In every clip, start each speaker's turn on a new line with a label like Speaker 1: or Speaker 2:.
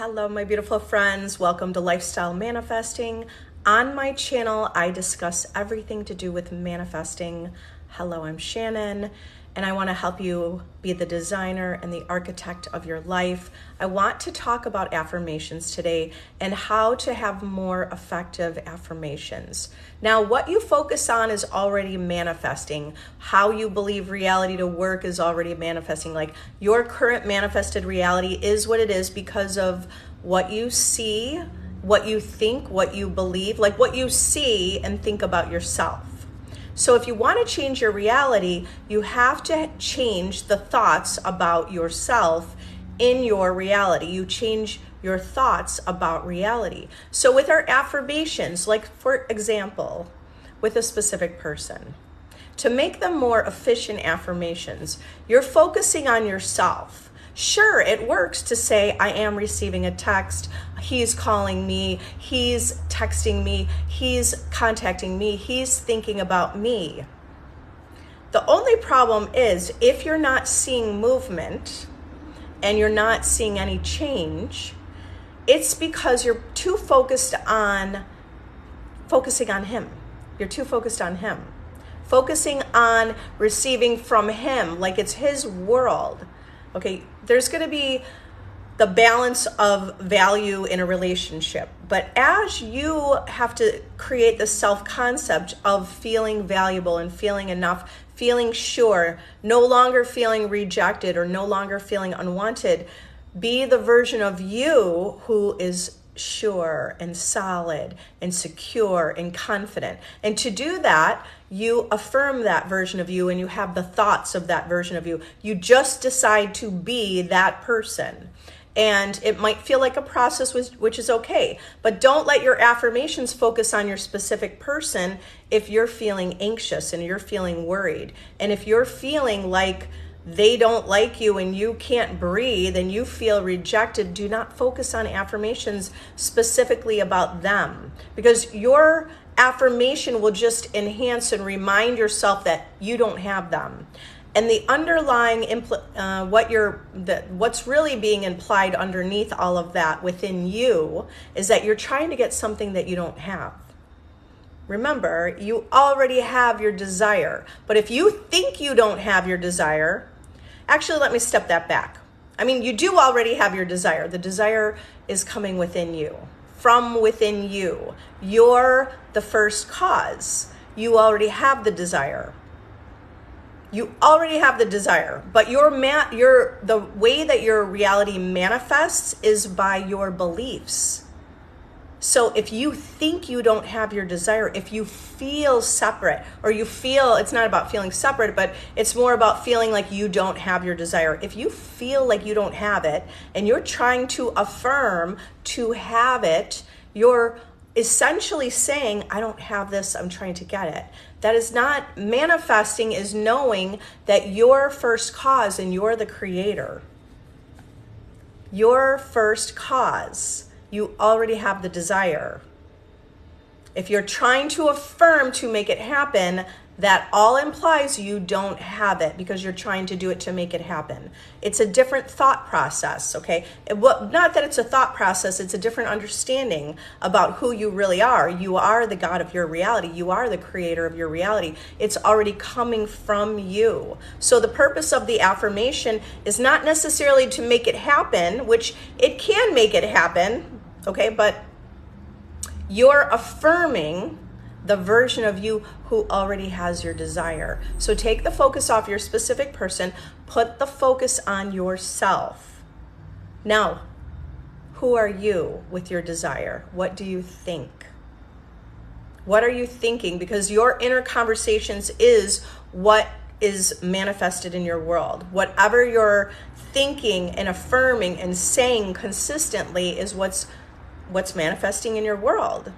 Speaker 1: Hello, my beautiful friends. Welcome to Lifestyle Manifesting. On my channel, I discuss everything to do with manifesting. Hello, I'm Shannon, and I want to help you be the designer and the architect of your life. I want to talk about affirmations today and how to have more effective affirmations. Now, what you focus on is already manifesting. How you believe reality to work is already manifesting. Like your current manifested reality is what it is because of what you see, what you think, what you believe, like what you see and think about yourself. So if you want to change your reality, you have to change the thoughts about yourself in your reality. You change your thoughts about reality. So with our affirmations, like for example, with a specific person, to make them more efficient affirmations, you're focusing on yourself. Sure, it works to say, I am receiving a text, he's calling me, he's texting me, he's contacting me, he's thinking about me. The only problem is if you're not seeing movement and you're not seeing any change, it's because you're too focused on focusing on him. You're too focused on him. Focusing on receiving from him, like it's his world. Okay, there's going to be the balance of value in a relationship. But as you have to create the self-concept of feeling valuable and feeling enough, feeling sure, no longer feeling rejected or no longer feeling unwanted, be the version of you who is sure and solid and secure and confident. And to do that, you affirm that version of you and you have the thoughts of that version of you. You just decide to be that person. And it might feel like a process, which is okay. But don't let your affirmations focus on your specific person if you're feeling anxious and you're feeling worried. And if you're feeling like they don't like you and you can't breathe and you feel rejected, do not focus on affirmations specifically about them, because your affirmation will just enhance and remind yourself that you don't have them. And the underlying what's really being implied underneath all of that within you is that you're trying to get something that you don't have. Remember, you already have your desire. But if you think you don't have your desire, actually, let me step that back. I mean, you do already have your desire. The desire is coming within you, from within you. You're the first cause. You already have the desire. You already have the desire, but the way that your reality manifests is by your beliefs. So if you think you don't have your desire, if you feel separate, or you feel, it's not about feeling separate, but it's more about feeling like you don't have your desire. If you feel like you don't have it and you're trying to affirm to have it, you're essentially saying, I don't have this, I'm trying to get it. That is not manifesting, is knowing that you're first cause and you're the creator. Your first cause. You already have the desire. If you're trying to affirm to make it happen, that all implies you don't have it because you're trying to do it to make it happen. It's a different thought process, okay? Not that it's a thought process, it's a different understanding about who you really are. You are the God of your reality. You are the creator of your reality. It's already coming from you. So the purpose of the affirmation is not necessarily to make it happen, which it can make it happen, okay? But you're affirming the version of you who already has your desire. So take the focus off your specific person, put the focus on yourself. Now, who are you with your desire? What do you think? What are you thinking? Because your inner conversations is what is manifested in your world. Whatever you're thinking and affirming and saying consistently is what's manifesting in your world.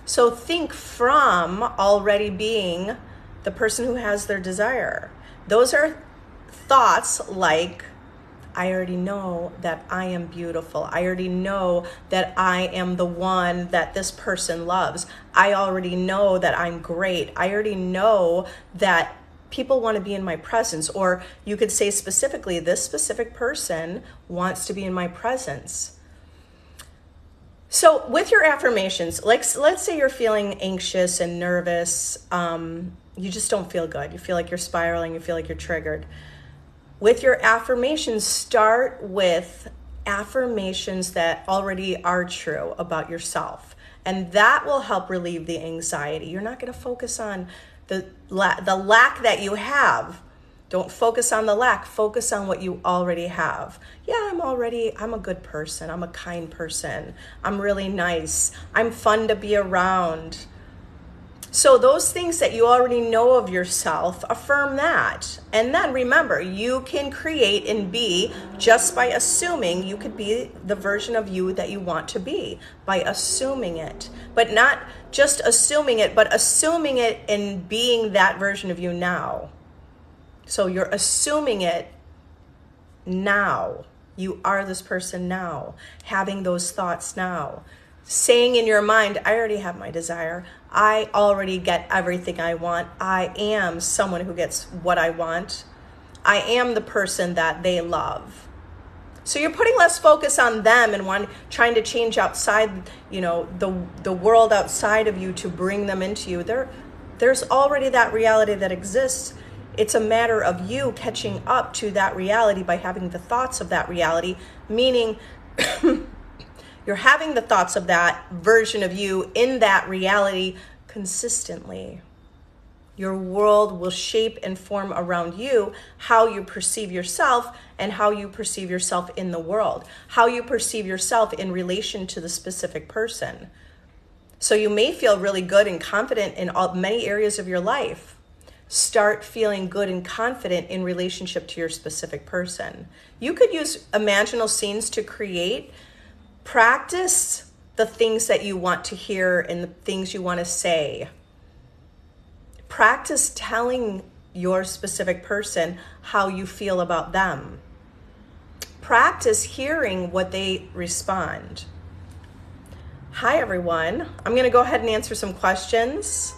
Speaker 1: So think from already being the person who has their desire. Those are thoughts like, I already know that I am beautiful. I already know that I am the one that this person loves. I already know that I'm great. I already know that people want to be in my presence. Or you could say specifically, this specific person wants to be in my presence. So with your affirmations, let's say you're feeling anxious and nervous. You just don't feel good. You feel like you're spiraling. You feel like you're triggered. With your affirmations, start with affirmations that already are true about yourself. And that will help relieve the anxiety. You're not going to focus on the lack that you have. Don't focus on the lack. Focus on what you already have. Yeah, I'm a good person. I'm a kind person. I'm really nice. I'm fun to be around. So those things that you already know of yourself, affirm that. And then remember, you can create and be just by assuming. You could be the version of you that you want to be by assuming it. But not just assuming it, but assuming it and being that version of you now. So you're assuming it now. You are this person now, having those thoughts now. Saying in your mind, I already have my desire. I already get everything I want. I am someone who gets what I want. I am the person that they love. So you're putting less focus on them and trying to change outside, the world outside of you to bring them into you. There's already that reality that exists. It's a matter of you catching up to that reality by having the thoughts of that reality, meaning you're having the thoughts of that version of you in that reality consistently. Your world will shape and form around you, how you perceive yourself and how you perceive yourself in the world, how you perceive yourself in relation to the specific person. So you may feel really good and confident in many areas of your life. Start feeling good and confident in relationship to your specific person. You could use imaginal scenes to create. Practice the things that you want to hear and the things you want to say. Practice telling your specific person how you feel about them. Practice hearing what they respond. Hi, everyone. I'm going to go ahead and answer some questions.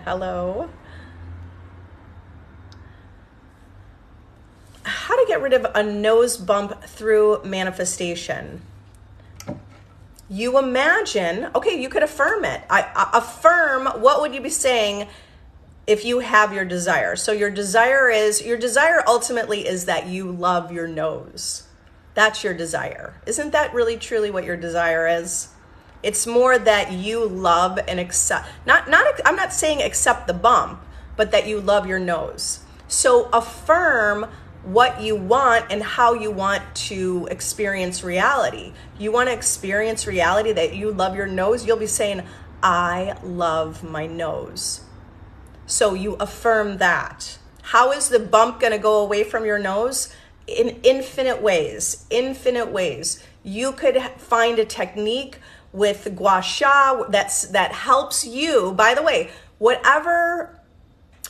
Speaker 1: Hello. How to get rid of a nose bump through manifestation. You imagine, okay, you could affirm it. I affirm, what would you be saying if you have your desire? So your desire ultimately is that you love your nose. That's your desire. Isn't that really truly what your desire is? It's more that you love and accept, I'm not saying accept the bump, but that you love your nose. So affirm what you want and how you want to experience reality. You want to experience reality that you love your nose, you'll be saying, I love my nose. So you affirm that. How is the bump going to go away from your nose? In infinite ways. You could find a technique with gua sha that helps you. By the way,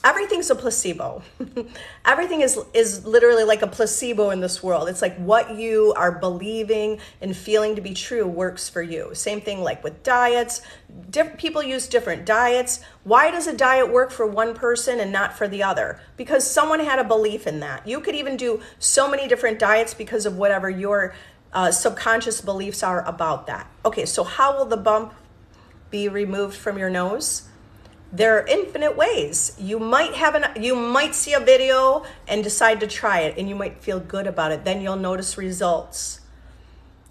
Speaker 1: everything's a placebo. Everything is literally like a placebo in this world. It's like what you are believing and feeling to be true works for you. Same thing like with diets. People use different diets. Why does a diet work for one person and not for the other? Because someone had a belief in that. You could even do so many different diets because of whatever your subconscious beliefs are about that. Okay, so how will the bump be removed from your nose? There are infinite ways. You might see a video and decide to try it, and you might feel good about it. Then you'll notice results.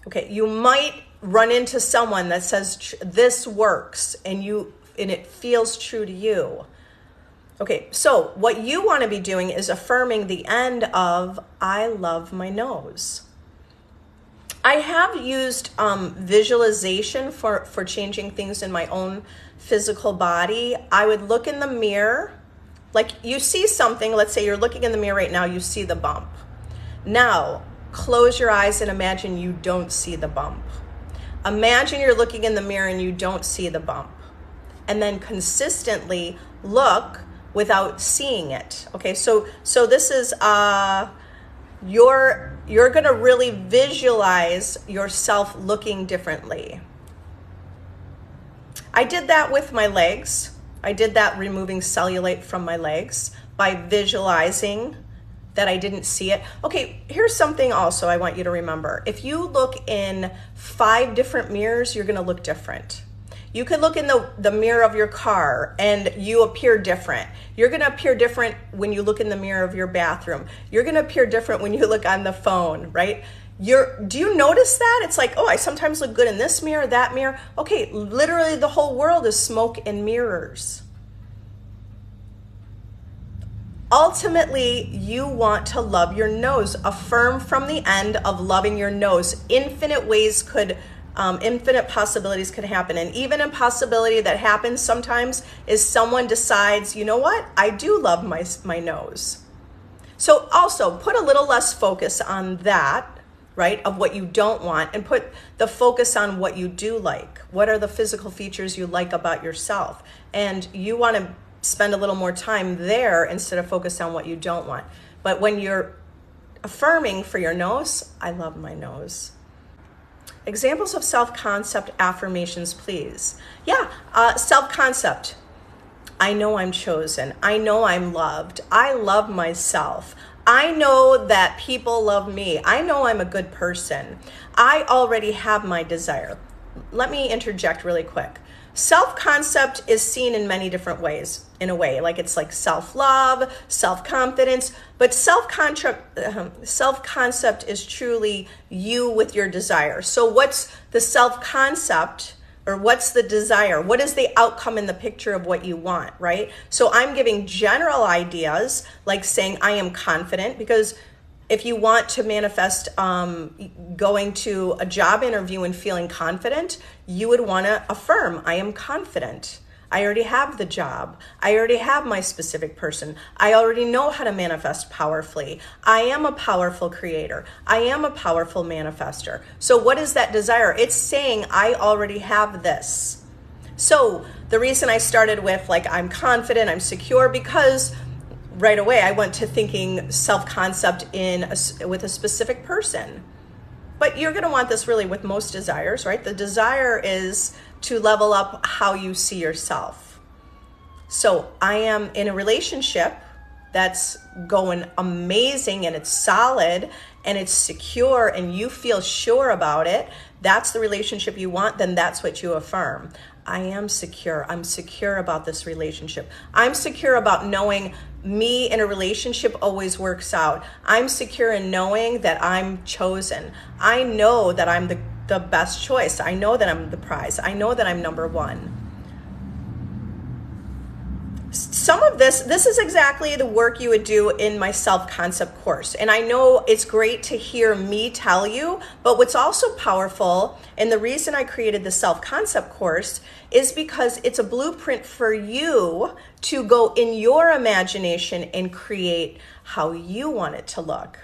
Speaker 1: Okay, you might run into someone that says this works, and it feels true to you. Okay, so what you want to be doing is affirming the end of I love my nose. I have used visualization for changing things in my own physical body. I would look in the mirror, like you see something, let's say you're looking in the mirror right now, you see the bump. Now, close your eyes and imagine you don't see the bump. Imagine you're looking in the mirror and you don't see the bump. And then consistently look without seeing it. Okay, so this is you're going to really visualize yourself looking differently. I did that with my legs. I did that removing cellulite from my legs by visualizing that I didn't see it. Okay, here's something also I want you to remember. If you look in 5 different mirrors, you're gonna look different. You could look in the mirror of your car and you appear different. You're gonna appear different when you look in the mirror of your bathroom. You're gonna appear different when you look on the phone, right? Do you notice that? It's like, oh, I sometimes look good in this mirror, that mirror. Okay, literally the whole world is smoke and mirrors. Ultimately, you want to love your nose. Affirm from the end of loving your nose. Infinite possibilities could happen. And even a possibility that happens sometimes is someone decides, you know what? I do love my nose. So also put a little less focus on that, right, of what you don't want, and put the focus on what you do like. What are the physical features you like about yourself? And you want to spend a little more time there instead of focus on what you don't want. But when you're affirming for your nose, I love my nose. Examples of self-concept affirmations, please. Yeah, self-concept. I know I'm chosen. I know I'm loved. I love myself. I know that people love me. I know I'm a good person. I already have my desire. Let me interject really quick. Self-concept is seen in many different ways, in a way, like it's like self-love, self-confidence, but self-concept is truly you with your desire. So what's the self-concept, or what's the desire? What is the outcome in the picture of what you want, right? So I'm giving general ideas, like saying I am confident, because if you want to manifest going to a job interview and feeling confident, you would want to affirm, I am confident. I already have the job. I already have my specific person. I already know how to manifest powerfully. I am a powerful creator. I am a powerful manifester. So what is that desire? It's saying I already have this. So the reason I started with like I'm confident, I'm secure, because right away I went to thinking self-concept with a specific person. But you're going to want this really with most desires, right? The desire is to level up how you see yourself. So I am in a relationship that's going amazing and it's solid and it's secure and you feel sure about it. That's the relationship you want, then that's what you affirm. I am secure. I'm secure about this relationship. I'm secure about knowing me in a relationship always works out. I'm secure in knowing that I'm chosen. I know that I'm the best choice. I know that I'm the prize. I know that I'm number one. Some of this is exactly the work you would do in my self-concept course. And I know it's great to hear me tell you, but what's also powerful, and the reason I created the self-concept course is because it's a blueprint for you to go in your imagination and create how you want it to look.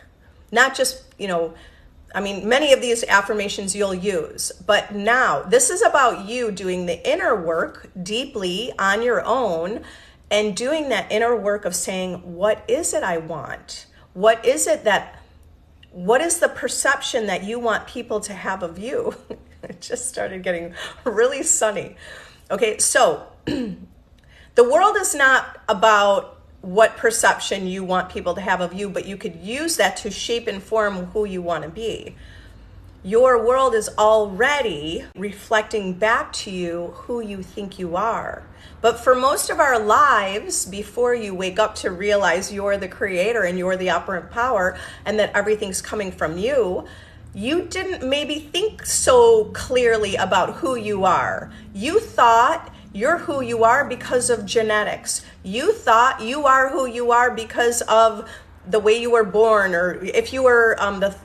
Speaker 1: Not just, many of these affirmations you'll use, but now this is about you doing the inner work deeply on your own and doing that inner work of saying, what is it I want? What is the perception that you want people to have of you? It just started getting really sunny. Okay, so the world is not about what perception you want people to have of you, but you could use that to shape and form who you want to be. Your world is already reflecting back to you who you think you are. But for most of our lives, before you wake up to realize you're the creator and you're the operant power and that everything's coming from you, you didn't maybe think so clearly about who you are. You thought you're who you are because of genetics. You thought you are who you are because of the way you were born, or if you were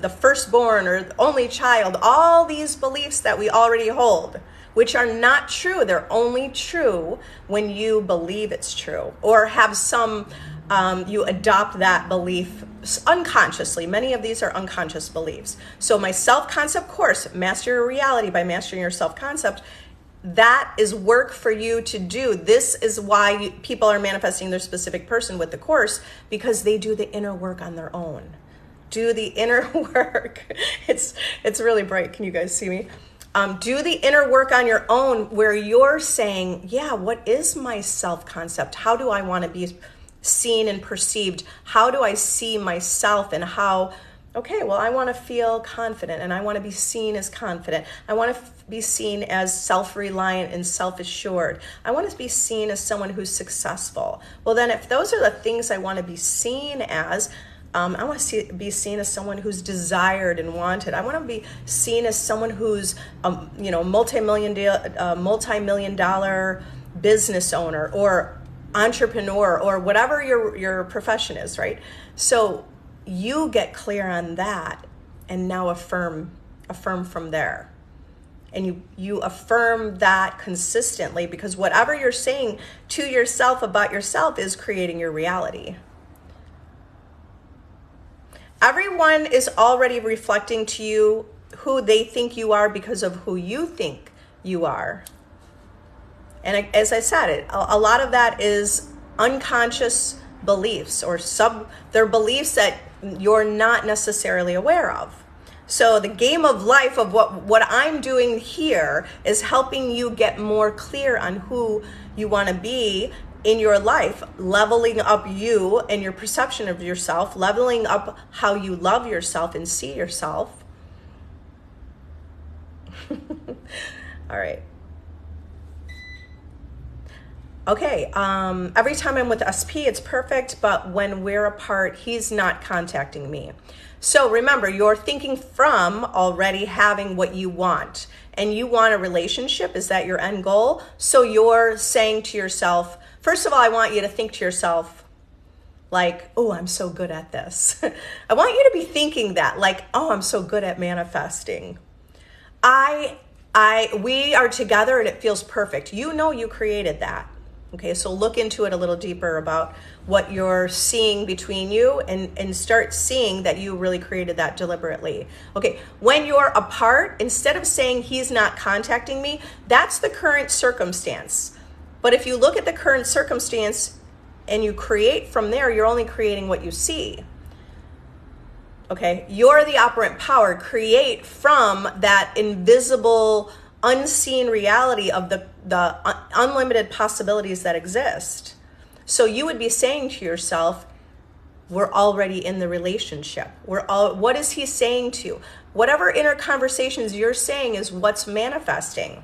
Speaker 1: the firstborn or the only child, all these beliefs that we already hold, which are not true. They're only true when you believe it's true or have you adopt that belief unconsciously. Many of these are unconscious beliefs. So my self-concept course, Master Your Reality by Mastering Your Self-Concept, that is work for you to do. This is why people are manifesting their specific person with the course, because they do the inner work on their own. Do the inner work. It's really bright. Can you guys see me? Do the inner work on your own where you're saying, yeah, what is my self-concept? How do I want to be seen and perceived? How do I see myself, and how, okay, well, I want to feel confident, and I want to be seen as confident. I want to be seen as self-reliant and self-assured. I want to be seen as someone who's successful. Well, then if those are the things I want to be seen as, I want to be seen as someone who's desired and wanted. I want to be seen as someone who's, multi-million dollar business owner or entrepreneur or whatever your profession is, right? So you get clear on that, and now affirm from there. And you affirm that consistently, because whatever you're saying to yourself about yourself is creating your reality. Everyone is already reflecting to you who they think you are because of who you think you are. And as I said, a lot of that is unconscious beliefs, or they're beliefs that you're not necessarily aware of. So the game of life of what I'm doing here is helping you get more clear on who you want to be in your life, leveling up you and your perception of yourself, leveling up how you love yourself and see yourself. All right. Okay, every time I'm with SP, it's perfect, but when we're apart, he's not contacting me. So remember, you're thinking from already having what you want, and you want a relationship. Is that your end goal? So you're saying to yourself, first of all, I want you to think to yourself, like, oh, I'm so good at this. I want you to be thinking that, like, oh, I'm so good at manifesting. We are together and it feels perfect. You know you created that. Okay, so look into it a little deeper about what you're seeing between you, and start seeing that you really created that deliberately. Okay, when you're apart, instead of saying he's not contacting me, that's the current circumstance. But if you look at the current circumstance and you create from there, you're only creating what you see. Okay, you're the operant power. Create from that invisible, unseen reality of the unlimited possibilities that exist. So you would be saying to yourself, we're already in the relationship. What is he saying to you? Whatever inner conversations you're saying is what's manifesting.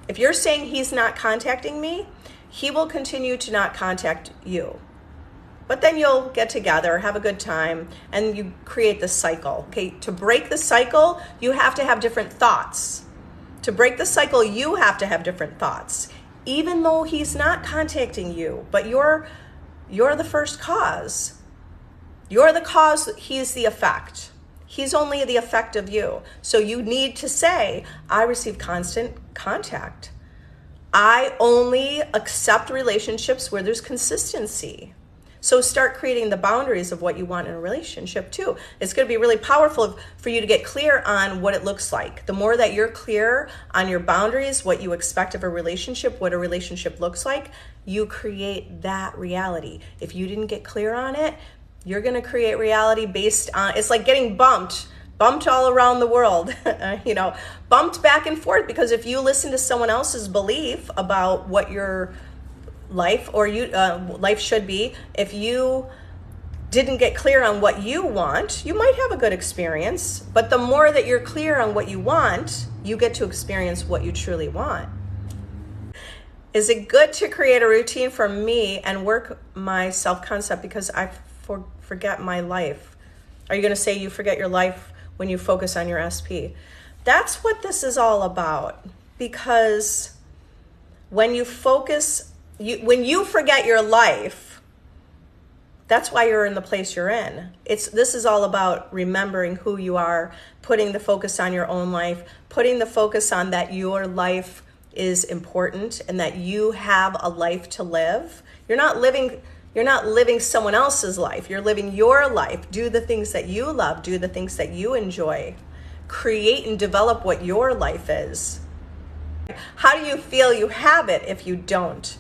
Speaker 1: If you're saying he's not contacting me, he will continue to not contact you. But then you'll get together, have a good time, and you create the cycle. Okay, to break the cycle, you have to have different thoughts. To break the cycle, you have to have different thoughts, even though he's not contacting you, but you're the first cause. You're the cause, he's the effect. He's only the effect of you. So you need to say, I receive constant contact. I only accept relationships where there's consistency. So start creating the boundaries of what you want in a relationship too. It's going to be really powerful for you to get clear on what it looks like. The more that you're clear on your boundaries, what you expect of a relationship, what a relationship looks like, you create that reality. If you didn't get clear on it, you're going to create reality based on, it's like getting bumped all around the world, bumped back and forth, because if you listen to someone else's belief about what your life or life should be, if you didn't get clear on what you want, you might have a good experience, but the more that you're clear on what you want, you get to experience what you truly want. Is it good to create a routine for me and work my self-concept because I forget my life? Are you going to say you forget your life when you focus on your SP? That's what this is all about, because when you focus, when you forget your life, that's why you're in the place you're in. This is all about remembering who you are, putting the focus on your own life, putting the focus on that your life is important and that you have a life to live. You're not living someone else's life. You're living your life. Do the things that you love, do the things that you enjoy. Create and develop what your life is. How do you feel you have it if you don't?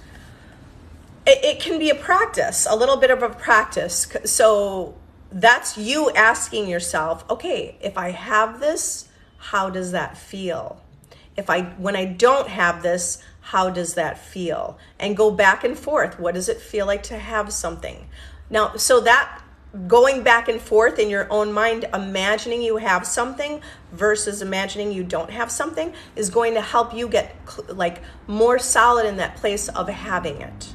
Speaker 1: It can be a practice, a little bit of a practice. So that's you asking yourself, okay, if I have this, how does that feel? When I don't have this, how does that feel? And go back and forth. What does it feel like to have something? Now, so that going back and forth in your own mind, imagining you have something versus imagining you don't have something, is going to help you get like more solid in that place of having it.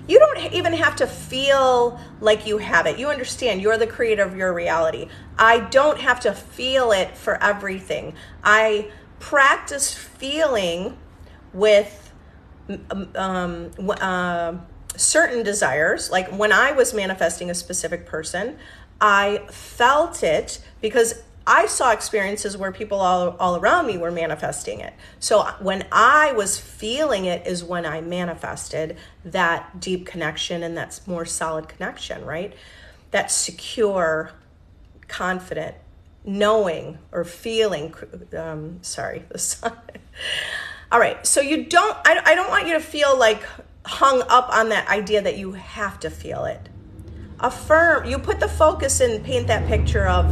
Speaker 1: You don't even have to feel like you have it. You understand, you're the creator of your reality. I don't have to feel it for everything. I practice feeling with certain desires. Like when I was manifesting a specific person, I felt it because I saw experiences where people all around me were manifesting it. So when I was feeling it is when I manifested that deep connection and that more solid connection, right? That secure, confident, knowing or feeling, sorry, the sun. All right, so I don't want you to feel like hung up on that idea that you have to feel it. Affirm, you put the focus and paint that picture of,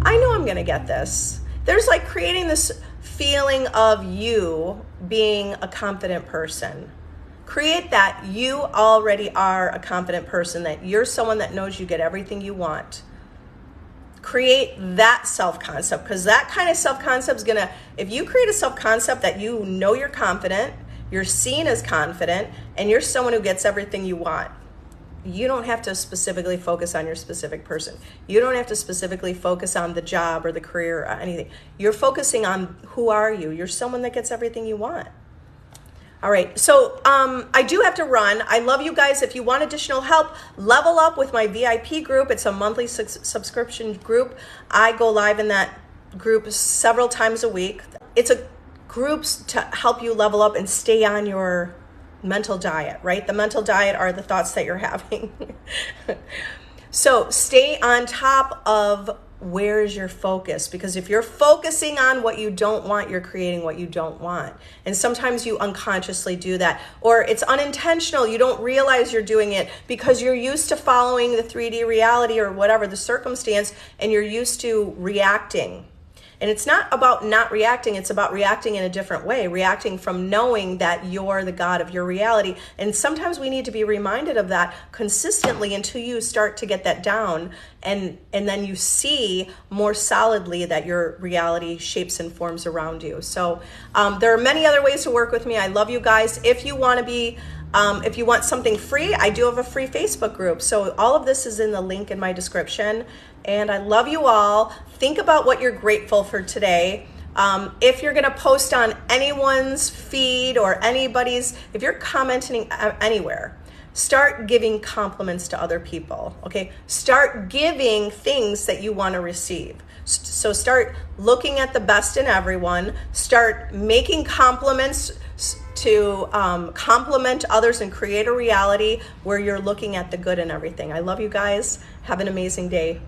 Speaker 1: I know I'm gonna get this. There's like creating this feeling of you being a confident person. Create that you already are a confident person, that you're someone that knows you get everything you want. Create that self-concept, because that kind of self-concept is gonna, if you create a self-concept that you know you're confident, you're seen as confident, and you're someone who gets everything you want, you don't have to specifically focus on your specific person. You don't have to specifically focus on the job or the career or anything. You're focusing on who are you. You're someone that gets everything you want. All right, so I do have to run. I love you guys. If you want additional help, level up with my VIP group. It's a monthly subscription group. I go live in that group several times a week. It's a group to help you level up and stay on your mental diet, right? The mental diet are the thoughts that you're having. So stay on top of where is your focus, because if you're focusing on what you don't want, you're creating what you don't want. And sometimes you unconsciously do that, or it's unintentional. You don't realize you're doing it because you're used to following the 3D reality or whatever the circumstance, and you're used to reacting. And it's not about not reacting, it's about reacting in a different way, reacting from knowing that you're the God of your reality. And sometimes we need to be reminded of that consistently until you start to get that down, and then you see more solidly that your reality shapes and forms around you. So there are many other ways to work with me. I love you guys. If you want to be if you want something free, I do have a free Facebook group. So all of this is in the link in my description. And I love you all. Think about what you're grateful for today. If you're gonna post on anyone's feed or anybody's, if you're commenting anywhere, start giving compliments to other people, okay? Start giving things that you wanna receive. So start looking at the best in everyone. Start making compliments to compliment others and create a reality where you're looking at the good in everything. I love you guys. Have an amazing day.